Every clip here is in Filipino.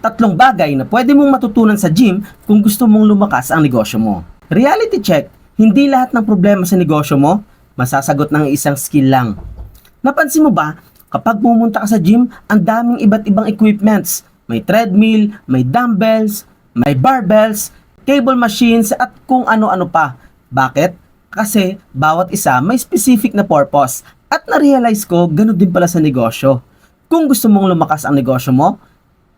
Tatlong bagay na pwede mong matutunan sa gym kung gusto mong lumakas ang negosyo mo. Reality check, hindi lahat ng problema sa negosyo mo masasagot ng isang skill lang. Napansin mo ba, kapag pumunta ka sa gym, ang daming iba't ibang equipments. May treadmill, may dumbbells, may barbells, cable machines at kung ano-ano pa. Bakit? Kasi bawat isa may specific na purpose. At na-realize ko, ganun din pala sa negosyo. Kung gusto mong lumakas ang negosyo mo,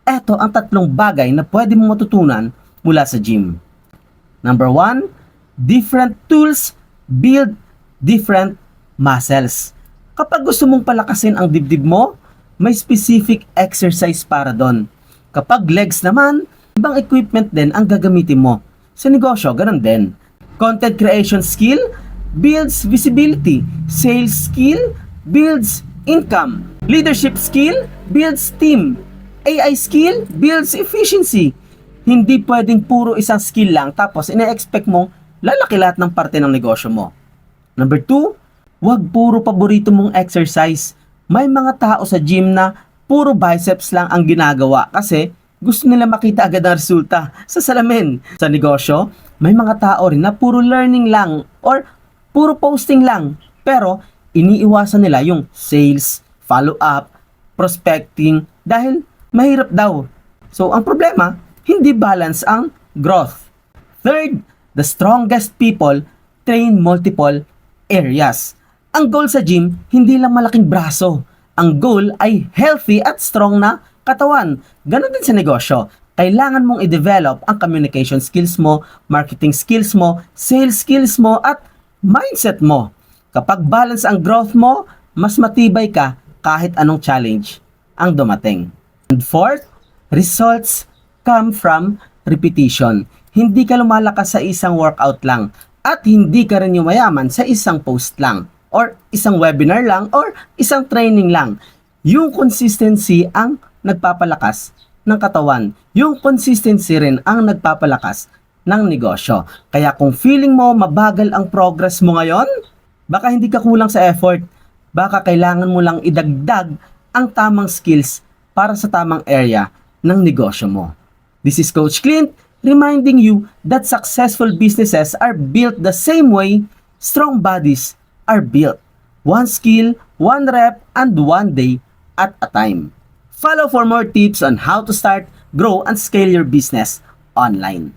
eto ang tatlong bagay na pwede mong matutunan mula sa gym. Number 1, different tools build different muscles. Kapag gusto mong palakasin ang dibdib mo, may specific exercise para doon. Kapag legs naman, ibang equipment din ang gagamitin mo. Sa negosyo, ganun din. Content creation skill builds visibility. Sales skill builds income. Leadership skill builds team. AI skill builds efficiency. Hindi pwedeng puro isang skill lang tapos ina-expect mong lalaki lahat ng parte ng negosyo mo. Number 2, wag puro paborito mong exercise. May mga tao sa gym na puro biceps lang ang ginagawa kasi gusto nila makita agad ang resulta sa salamin. Sa negosyo, may mga tao rin na puro learning lang or puro posting lang. Pero iniiwasan nila yung sales, follow-up, prospecting dahil mahirap daw. So ang problema, hindi balance ang growth. Third, the strongest people train multiple areas. Ang goal sa gym, hindi lang malaking braso. Ang goal ay healthy at strong na katawan. Ganon din sa negosyo. Kailangan mong i-develop ang communication skills mo, marketing skills mo, sales skills mo, at mindset mo. Kapag balance ang growth mo, mas matibay ka kahit anong challenge ang dumating. And fourth, results come from repetition. Hindi ka lumalakas sa isang workout lang at hindi ka rin yumayaman sa isang post lang or isang webinar lang or isang training lang. Yung consistency ang nagpapalakas ng katawan. Yung consistency rin ang nagpapalakas ng negosyo. Kaya kung feeling mo mabagal ang progress mo ngayon, baka hindi ka kulang sa effort. Baka kailangan mo lang idagdag ang tamang skills para sa tamang area ng negosyo mo. This is Coach Clint reminding you that successful businesses are built the same way strong bodies are built. One skill, one rep, and one day at a time. Follow for more tips on how to start, grow, and scale your business online.